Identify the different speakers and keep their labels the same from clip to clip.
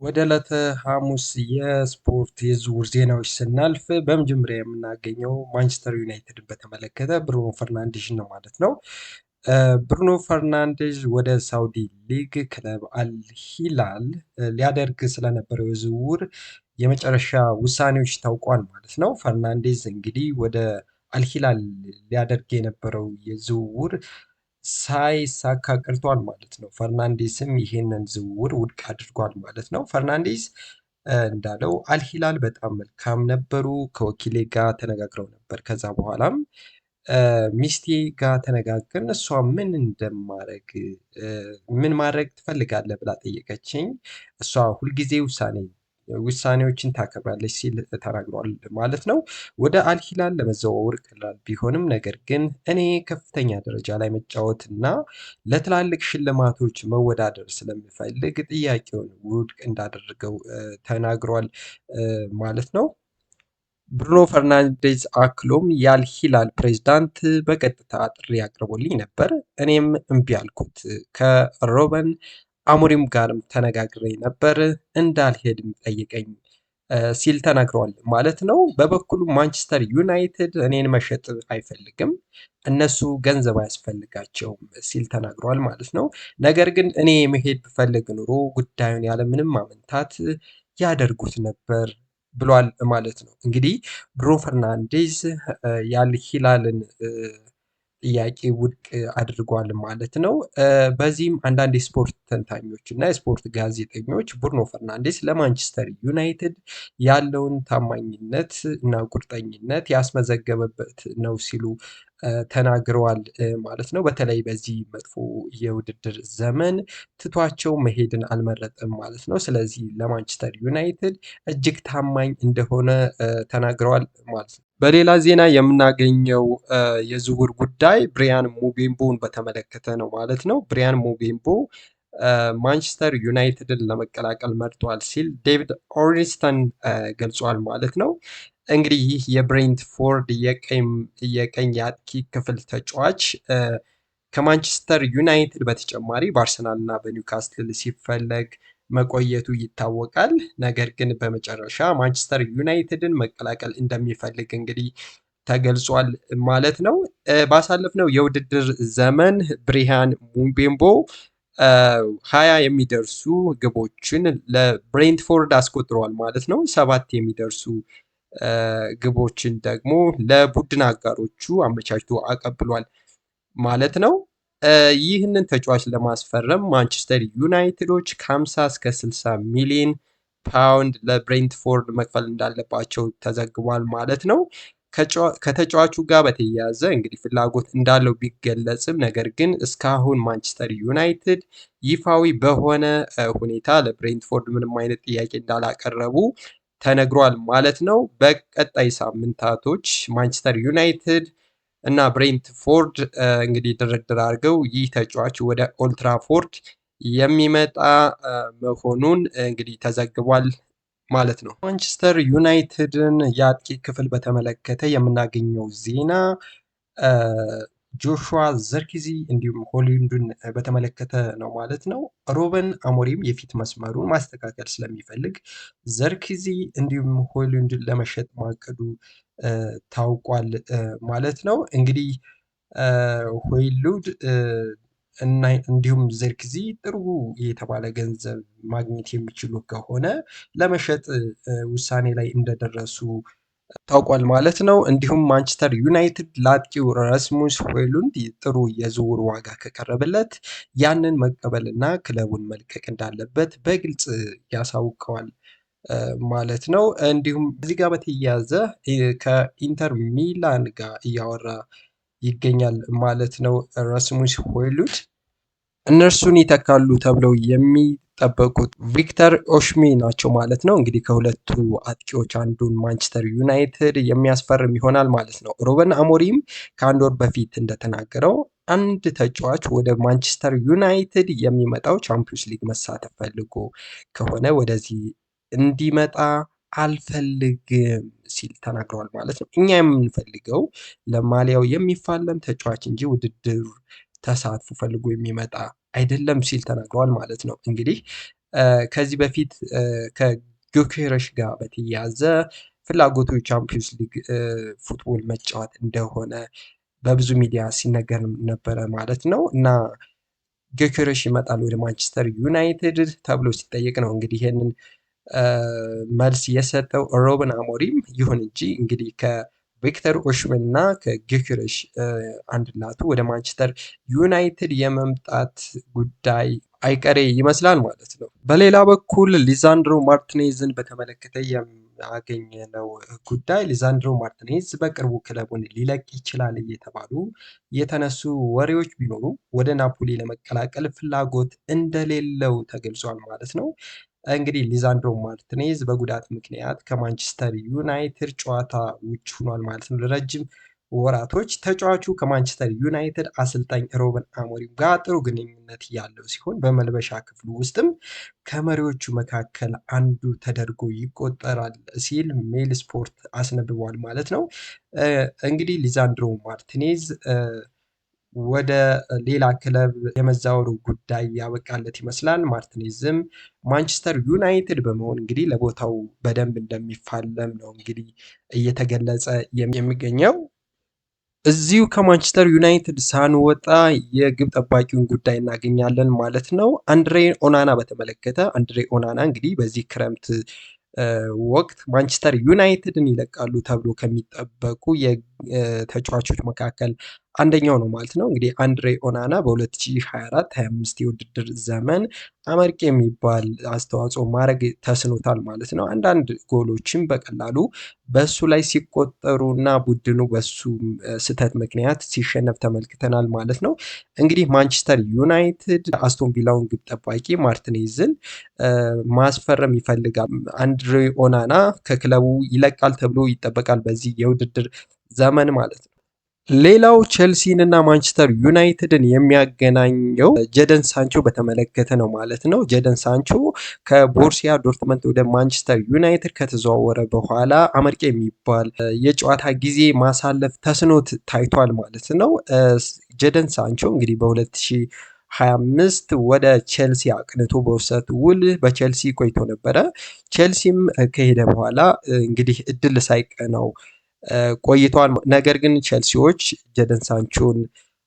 Speaker 1: ወደ ዕለተ ሐሙስ የስፖርት የዝውውር ዜናዎች ስናልፍ በመጀመሪያ የምናገኘው ማንቸስተር ዩናይትድን በተመለከተ ብሩኖ ፈርናንዴዝን ነው ማለት ነው። ብሩኖ ፈርናንዴዝ ወደ ሳውዲ ሊግ ክለብ አልሂላል ሊያደርግ ስለነበረው የዝውውር የመጨረሻ ውሳኔዎች ታውቋል ማለት ነው። ፈርናንዴዝ እንግዲህ ወደ አልሂላል ሊያደርግ የነበረው የዝውውር ሳይሳካ ቀርቷል ማለት ነው። ፈርናንዴስም ይሄንን ዝውውር ውድቅ አድርጓል ማለት ነው። ፈርናንዴስ እንዳለው አልሂላል በጣም መልካም ነበሩ። ከወኪሌ ጋር ተነጋግረው ነበር። ከዛ በኋላም ሚስቴ ጋር ተነጋግረን እሷ ምን ማድረግ ትፈልጋለህ ብላ ጠየቀችኝ። እሷ ሁልጊዜ ውሳኔዎችን ታከብራለች ሲል ተናግሯል ማለት ነው። ወደ አልሂላል ለመዘዋወር ቀላል ቢሆንም ነገር ግን እኔ ከፍተኛ ደረጃ ላይ መጫወት እና ለትላልቅ ሽልማቶች መወዳደር ስለምፈልግ ጥያቄውን ውድቅ እንዳደረገው ተናግሯል ማለት ነው። ብሩኖ ፈርናንዴዝ አክሎም የአልሂላል ፕሬዝዳንት በቀጥታ ጥሪ አቅርቦልኝ ነበር፣ እኔም እምቢ አልኩት። ከሮበን አሞሪም ጋርም ተነጋግሬ ነበር፣ እንዳልሄድም ጠየቀኝ ሲል ተናግረዋል ማለት ነው። በበኩሉ ማንቸስተር ዩናይትድ እኔን መሸጥ አይፈልግም፣ እነሱ ገንዘብ አያስፈልጋቸውም ሲል ተናግረዋል ማለት ነው። ነገር ግን እኔ መሄድ ብፈልግ ኑሮ ጉዳዩን ያለምንም ማመንታት ያደርጉት ነበር ብሏል ማለት ነው። እንግዲህ ብሩኖ ፈርናንዴዝ የአልሂላልን ጥያቄ ውድቅ አድርጓል ማለት ነው። በዚህም አንዳንድ የስፖርት ተንታኞች እና የስፖርት ጋዜጠኞች ብሩኖ ፈርናንዴዝ ለማንቸስተር ዩናይትድ ያለውን ታማኝነት እና ቁርጠኝነት ያስመዘገበበት ነው ሲሉ ተናግረዋል ማለት ነው። በተለይ በዚህ መጥፎ የውድድር ዘመን ትቷቸው መሄድን አልመረጠም ማለት ነው። ስለዚህ ለማንቸስተር ዩናይትድ እጅግ ታማኝ እንደሆነ ተናግረዋል ማለት ነው። በሌላ ዜና የምናገኘው የዝውውር ጉዳይ ብሪያን ሙቤምቦን በተመለከተ ነው ማለት ነው። ብሪያን ሙቤምቦ ማንቸስተር ዩናይትድን ለመቀላቀል መርጧል ሲል ዴቪድ ኦርንስተን ገልጿል ማለት ነው። እንግዲህ ይህ የብሬንትፎርድ የቀኝ የአጥቂ ክፍል ተጫዋች ከማንቸስተር ዩናይትድ በተጨማሪ በአርሰናል እና በኒውካስትል ሲፈለግ መቆየቱ ይታወቃል። ነገር ግን በመጨረሻ ማንቸስተር ዩናይትድን መቀላቀል እንደሚፈልግ እንግዲህ ተገልጿል ማለት ነው። ባሳለፍነው የውድድር ዘመን ብሪያን ሙቤምቦ 20 የሚደርሱ ግቦችን ለብሬንትፎርድ አስቆጥረዋል ማለት ነው። 7 የሚደርሱ ግቦችን ደግሞ ለቡድን አጋሮቹ አመቻችቶ አቀብሏል ማለት ነው። ይህንን ተጫዋች ለማስፈረም ማንቸስተር ዩናይትዶች ከ50 እስከ 60 ሚሊዮን ፓውንድ ለብሬንትፎርድ መክፈል እንዳለባቸው ተዘግቧል ማለት ነው። ከተጫዋቹ ጋር በተያያዘ እንግዲህ ፍላጎት እንዳለው ቢገለጽም ነገር ግን እስካሁን ማንቸስተር ዩናይትድ ይፋዊ በሆነ ሁኔታ ለብሬንትፎርድ ምንም አይነት ጥያቄ እንዳላቀረቡ ተነግሯል ማለት ነው። በቀጣይ ሳምንታቶች ማንቸስተር ዩናይትድ እና ብሬንትፎርድ እንግዲህ ድርድር አድርገው ይህ ተጫዋች ወደ ኦልትራፎርድ የሚመጣ መሆኑን እንግዲህ ተዘግቧል ማለት ነው። ማንቸስተር ዩናይትድን የአጥቂ ክፍል በተመለከተ የምናገኘው ዜና ጆሹዋ ዘርክዚ እንዲሁም ሆይሉንድን በተመለከተ ነው ማለት ነው። ሩበን አሞሪም የፊት መስመሩን ማስተካከል ስለሚፈልግ ዘርክዚ እንዲሁም ሆይሉንድን ለመሸጥ ማቀዱ ታውቋል ማለት ነው። እንግዲህ ሆይሉንድ እንዲሁም ዘርክዚ ጥሩ የተባለ ገንዘብ ማግኘት የሚችሉ ከሆነ ለመሸጥ ውሳኔ ላይ እንደደረሱ ታውቋል ማለት ነው። እንዲሁም ማንቸስተር ዩናይትድ ለአጥቂው ራስሙስ ሆይሉንድ ጥሩ የዝውውር ዋጋ ከቀረበለት ያንን መቀበልና ክለቡን መልቀቅ እንዳለበት በግልጽ ያሳውቀዋል ማለት ነው። እንዲሁም እዚህ ጋር በተያያዘ ከኢንተር ሚላን ጋር እያወራ ይገኛል ማለት ነው። ራስሙስ ሆይሉንድ እነርሱን ይተካሉ ተብለው የሚጠበቁት ቪክተር ኦሽሜ ናቸው ማለት ነው። እንግዲህ ከሁለቱ አጥቂዎች አንዱን ማንቸስተር ዩናይትድ የሚያስፈርም ይሆናል ማለት ነው። ሩበን አሞሪም ከአንድ ወር በፊት እንደተናገረው አንድ ተጫዋች ወደ ማንቸስተር ዩናይትድ የሚመጣው ቻምፒዮንስ ሊግ መሳተፍ ፈልጎ ከሆነ ወደዚህ እንዲመጣ አልፈልግም ሲል ተናግረዋል ማለት ነው። እኛ የምንፈልገው ለማሊያው የሚፋለም ተጫዋች እንጂ ውድድር ተሳትፎ ፈልጎ የሚመጣ አይደለም ሲል ተናግረዋል ማለት ነው። እንግዲህ ከዚህ በፊት ከጊዮኬረሽ ጋር በተያያዘ ፍላጎቱ የቻምፒዮንስ ሊግ ፉትቦል መጫወት እንደሆነ በብዙ ሚዲያ ሲነገር ነበረ ማለት ነው እና ጊዮኬረሽ ይመጣል ወደ ማንቸስተር ዩናይትድ ተብሎ ሲጠየቅ ነው እንግዲህ ይሄንን መልስ የሰጠው ሮበን አሞሪም። ይሁን እንጂ እንግዲህ ከቪክተር ኦሽመን እና ከጊዮኬረሽ አንድላቱ ወደ ማንቸስተር ዩናይትድ የመምጣት ጉዳይ አይቀሬ ይመስላል ማለት ነው። በሌላ በኩል ሊዛንድሮ ማርቲኔዝን በተመለከተ ያገኘነው ጉዳይ ሊዛንድሮ ማርቲኔዝ በቅርቡ ክለቡን ሊለቅ ይችላል እየተባሉ የተነሱ ወሬዎች ቢኖሩ ወደ ናፖሊ ለመቀላቀል ፍላጎት እንደሌለው ተገልጿል ማለት ነው። እንግዲህ ሊዛንድሮ ማርቲኔዝ በጉዳት ምክንያት ከማንቸስተር ዩናይትድ ጨዋታ ውጭ ሆኗል ማለት ነው ለረጅም ወራቶች። ተጫዋቹ ከማንቸስተር ዩናይትድ አሰልጣኝ ሮበን አሞሪም ጋር ጥሩ ግንኙነት ያለው ሲሆን በመልበሻ ክፍሉ ውስጥም ከመሪዎቹ መካከል አንዱ ተደርጎ ይቆጠራል ሲል ሜል ስፖርት አስነብቧል ማለት ነው። እንግዲህ ሊዛንድሮ ማርቲኔዝ ወደ ሌላ ክለብ የመዛወሩ ጉዳይ ያበቃለት ይመስላል። ማርቲኔዝም ማንቸስተር ዩናይትድ በመሆን እንግዲህ ለቦታው በደንብ እንደሚፋለም ነው እንግዲህ እየተገለጸ የሚገኘው። እዚሁ ከማንቸስተር ዩናይትድ ሳንወጣ የግብ ጠባቂውን ጉዳይ እናገኛለን ማለት ነው። አንድሬ ኦናና በተመለከተ አንድሬ ኦናና እንግዲህ በዚህ ክረምት ወቅት ማንቸስተር ዩናይትድን ይለቃሉ ተብሎ ከሚጠበቁ ተጫዋቾች መካከል አንደኛው ነው ማለት ነው። እንግዲህ አንድሬ ኦናና በ2024/25 የውድድር ዘመን አመርቂ የሚባል አስተዋጽኦ ማድረግ ተስኖታል ማለት ነው። አንዳንድ ጎሎችም በቀላሉ በሱ ላይ ሲቆጠሩ እና ቡድኑ በሱ ስህተት ምክንያት ሲሸነፍ ተመልክተናል ማለት ነው። እንግዲህ ማንቸስተር ዩናይትድ አስቶን ቪላውን ግብ ጠባቂ ማርቲኔዝን ማስፈረም ይፈልጋል። አንድሬ ኦናና ከክለቡ ይለቃል ተብሎ ይጠበቃል በዚህ የውድድር ዘመን ማለት ነው። ሌላው ቼልሲን እና ማንቸስተር ዩናይትድን የሚያገናኘው ጀደን ሳንቾ በተመለከተ ነው ማለት ነው። ጀደን ሳንቾ ከቦርሲያ ዶርትመንት ወደ ማንቸስተር ዩናይትድ ከተዘዋወረ በኋላ አመርቂ የሚባል የጨዋታ ጊዜ ማሳለፍ ተስኖት ታይቷል ማለት ነው። ጀደን ሳንቾ እንግዲህ በ2025 ወደ ቼልሲ አቅንቶ በውሰት ውል በቼልሲ ቆይቶ ነበረ። ቼልሲም ከሄደ በኋላ እንግዲህ እድል ሳይቀናው ቆይቷል። ነገር ግን ቼልሲዎች ጀደን ሳንቾን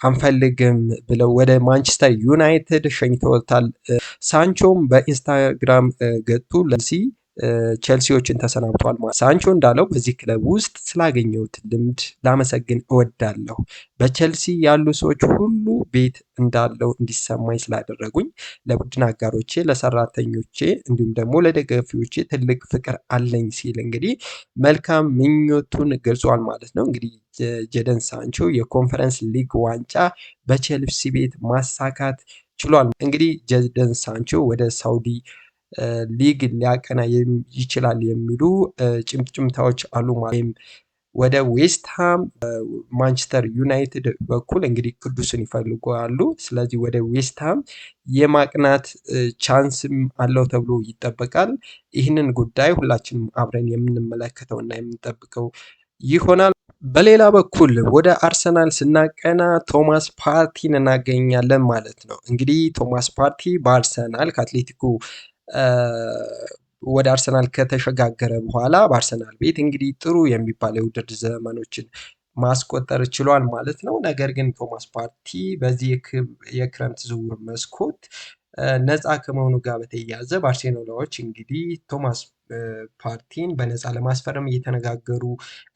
Speaker 1: አንፈልግም ብለው ወደ ማንቸስተር ዩናይትድ ሸኝተውታል። ሳንቾም በኢንስታግራም ገጡ ቼልሲዎችን ተሰናብቷል። ሳንቾ እንዳለው በዚህ ክለብ ውስጥ ስላገኘሁት ልምድ ላመሰግን እወዳለሁ። በቼልሲ ያሉ ሰዎች ሁሉ ቤት እንዳለው እንዲሰማኝ ስላደረጉኝ ለቡድን አጋሮቼ፣ ለሰራተኞቼ እንዲሁም ደግሞ ለደጋፊዎቼ ትልቅ ፍቅር አለኝ ሲል እንግዲህ መልካም ምኞቱን ገልጿል ማለት ነው። እንግዲህ ጀደን ሳንቾ የኮንፈረንስ ሊግ ዋንጫ በቼልሲ ቤት ማሳካት ችሏል። እንግዲህ ጀደን ሳንቾ ወደ ሳውዲ ሊግ ሊያቀና ይችላል የሚሉ ጭምጭምታዎች አሉ። ወይም ወደ ዌስትሃም ማንቸስተር ዩናይትድ በኩል እንግዲህ ቅዱስን ይፈልጓሉ። ስለዚህ ወደ ዌስትሃም የማቅናት ቻንስም አለው ተብሎ ይጠበቃል። ይህንን ጉዳይ ሁላችንም አብረን የምንመለከተው እና የምንጠብቀው ይሆናል። በሌላ በኩል ወደ አርሰናል ስናቀና ቶማስ ፓርቲን እናገኛለን ማለት ነው። እንግዲህ ቶማስ ፓርቲ በአርሰናል ከአትሌቲኮ ወደ አርሰናል ከተሸጋገረ በኋላ በአርሰናል ቤት እንግዲህ ጥሩ የሚባል የውድድር ዘመኖችን ማስቆጠር ችሏል ማለት ነው። ነገር ግን ቶማስ ፓርቲ በዚህ የክረምት ዝውውር መስኮት ነፃ ከመሆኑ ጋር በተያያዘ ባርሴሎናዎች እንግዲህ ቶማስ ፓርቲን በነፃ ለማስፈረም እየተነጋገሩ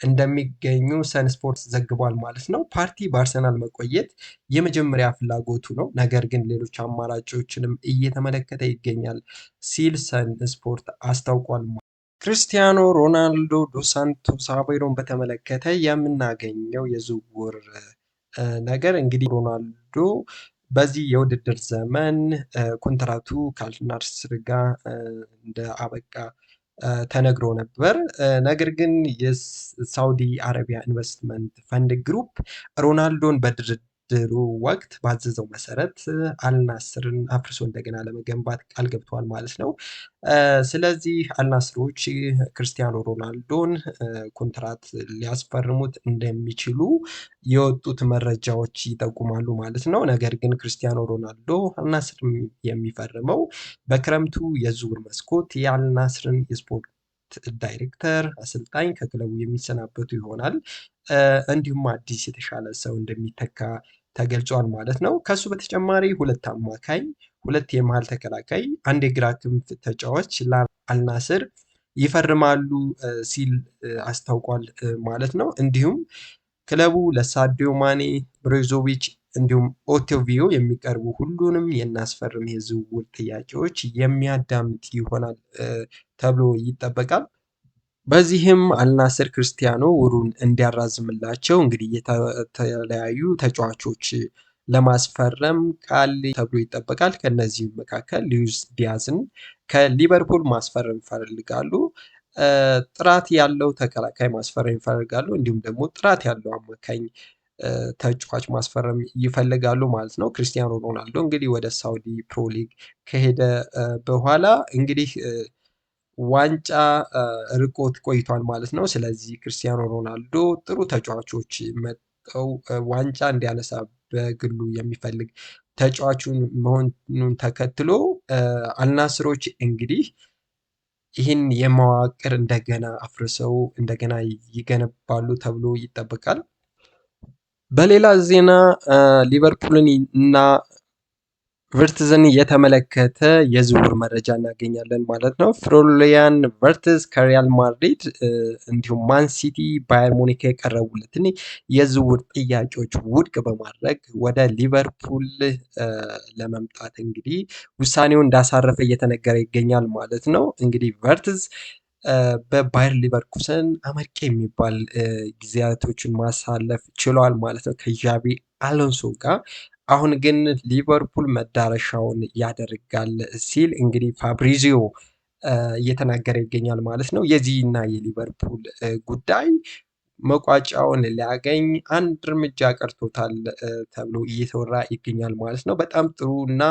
Speaker 1: እንደሚገኙ ሰን ስፖርት ዘግቧል ማለት ነው። ፓርቲ በአርሰናል መቆየት የመጀመሪያ ፍላጎቱ ነው፣ ነገር ግን ሌሎች አማራጮችንም እየተመለከተ ይገኛል ሲል ሰን ስፖርት አስታውቋል። ክርስቲያኖ ሮናልዶ ዶስ ሳንቶስ አቬሮን በተመለከተ የምናገኘው የዝውውር ነገር እንግዲህ ሮናልዶ በዚህ የውድድር ዘመን ኮንትራቱ ከአልናስር ጋር እንደ አበቃ ተነግሮ ነበር። ነገር ግን የሳውዲ አረቢያ ኢንቨስትመንት ፈንድ ግሩፕ ሮናልዶን በድርድር በድርድሩ ወቅት ባዘዘው መሰረት አልናስርን አፍርሶ እንደገና ለመገንባት ቃል ገብቷል ማለት ነው። ስለዚህ አልናስሮች ክርስቲያኖ ሮናልዶን ኮንትራት ሊያስፈርሙት እንደሚችሉ የወጡት መረጃዎች ይጠቁማሉ ማለት ነው። ነገር ግን ክርስቲያኖ ሮናልዶ አልናስር የሚፈርመው በክረምቱ የዝውውር መስኮት የአልናስርን የስፖርት ዳይሬክተር አሰልጣኝ ከክለቡ የሚሰናበቱ ይሆናል። እንዲሁም አዲስ የተሻለ ሰው እንደሚተካ ተገልጿል ማለት ነው። ከሱ በተጨማሪ ሁለት አማካኝ፣ ሁለት የመሃል ተከላካይ፣ አንድ የግራ ክንፍ ተጫዋች ለአልናስር ይፈርማሉ ሲል አስታውቋል ማለት ነው። እንዲሁም ክለቡ ለሳዲዮ ማኔ፣ ብሮዞቪች እንዲሁም ኦቶቪዮ የሚቀርቡ ሁሉንም የናስፈርም የዝውውር ጥያቄዎች የሚያዳምጥ ይሆናል ተብሎ ይጠበቃል። በዚህም አልናስር ክርስቲያኖ ውሉን እንዲያራዝምላቸው እንግዲህ የተለያዩ ተጫዋቾች ለማስፈረም ቃል ተብሎ ይጠበቃል። ከነዚህም መካከል ሉዊስ ዲያዝን ከሊቨርፑል ማስፈረም ይፈልጋሉ። ጥራት ያለው ተከላካይ ማስፈረም ይፈልጋሉ። እንዲሁም ደግሞ ጥራት ያለው አማካኝ ተጫዋች ማስፈረም ይፈልጋሉ ማለት ነው። ክርስቲያኖ ሮናልዶ እንግዲህ ወደ ሳውዲ ፕሮ ሊግ ከሄደ በኋላ እንግዲህ ዋንጫ ርቆት ቆይቷል ማለት ነው። ስለዚህ ክርስቲያኖ ሮናልዶ ጥሩ ተጫዋቾች መጠው ዋንጫ እንዲያነሳ በግሉ የሚፈልግ ተጫዋቹን መሆኑን ተከትሎ አልናስሮች እንግዲህ ይህን የመዋቅር እንደገና አፍርሰው እንደገና ይገነባሉ ተብሎ ይጠበቃል። በሌላ ዜና ሊቨርፑልን እና ቨርትዝን የተመለከተ የዝውውር መረጃ እናገኛለን ማለት ነው። ፍሎሪያን ቨርትዝ ከሪያል ማድሪድ እንዲሁም ማን ሲቲ፣ ባየር ሙኒክ የቀረቡለትን የዝውውር ጥያቄዎች ውድቅ በማድረግ ወደ ሊቨርፑል ለመምጣት እንግዲህ ውሳኔው እንዳሳረፈ እየተነገረ ይገኛል ማለት ነው። እንግዲህ ቨርትዝ በባየር ሊቨርኩሰን አመርቂ የሚባል ጊዜያቶችን ማሳለፍ ችሏል ማለት ነው ከዣቢ አሎንሶ ጋር። አሁን ግን ሊቨርፑል መዳረሻውን ያደርጋል ሲል እንግዲህ ፋብሪዚዮ እየተናገረ ይገኛል ማለት ነው። የዚህና የሊቨርፑል ጉዳይ መቋጫውን ሊያገኝ አንድ እርምጃ ቀርቶታል ተብሎ እየተወራ ይገኛል ማለት ነው። በጣም ጥሩ እና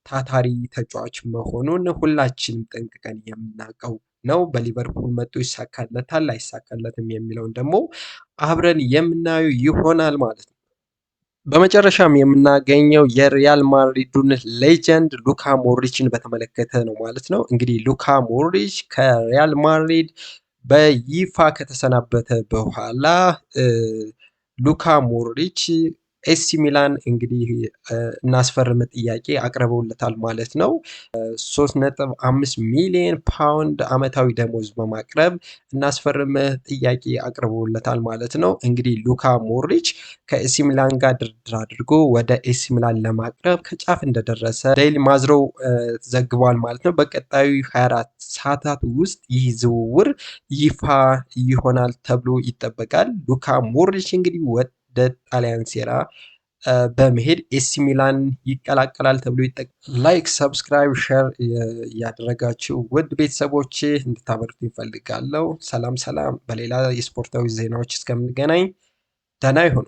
Speaker 1: ታታሪ ተጫዋች መሆኑን ሁላችንም ጠንቅቀን የምናውቀው ነው። በሊቨርፑል መጥቶ ይሳካለታል አይሳካለትም የሚለውን ደግሞ አብረን የምናየው ይሆናል ማለት ነው። በመጨረሻም የምናገኘው የሪያል ማድሪዱን ሌጀንድ ሉካ ሞድሪችን በተመለከተ ነው ማለት ነው። እንግዲህ ሉካ ሞድሪች ከሪያል ማድሪድ በይፋ ከተሰናበተ በኋላ ሉካ ሞድሪች ኤሲ ሚላን እንግዲህ እናስፈርም ጥያቄ አቅርበውለታል ማለት ነው። 3.5 ሚሊዮን ፓውንድ አመታዊ ደሞዝ በማቅረብ እናስፈርም ጥያቄ አቅርበውለታል ማለት ነው። እንግዲህ ሉካ ሞድሪች ከኤሲ ሚላን ጋር ድርድር አድርጎ ወደ ኤሲ ሚላን ለማቅረብ ከጫፍ እንደደረሰ ዴይሊ ማዝሮ ዘግቧል ማለት ነው። በቀጣዩ 24 ሰዓታት ውስጥ ይህ ዝውውር ይፋ ይሆናል ተብሎ ይጠበቃል። ሉካ ሞድሪች እንግዲህ ወደ ጣሊያን ሴራ በመሄድ ኤሲ ሚላን ይቀላቀላል ተብሎ ላይክ፣ ሰብስክራይብ፣ ሼር ያደረጋችሁ ውድ ቤተሰቦቼ እንድታበርቱ ይፈልጋለሁ። ሰላም ሰላም። በሌላ የስፖርታዊ ዜናዎች እስከምንገናኝ ደህና ይሁኑ።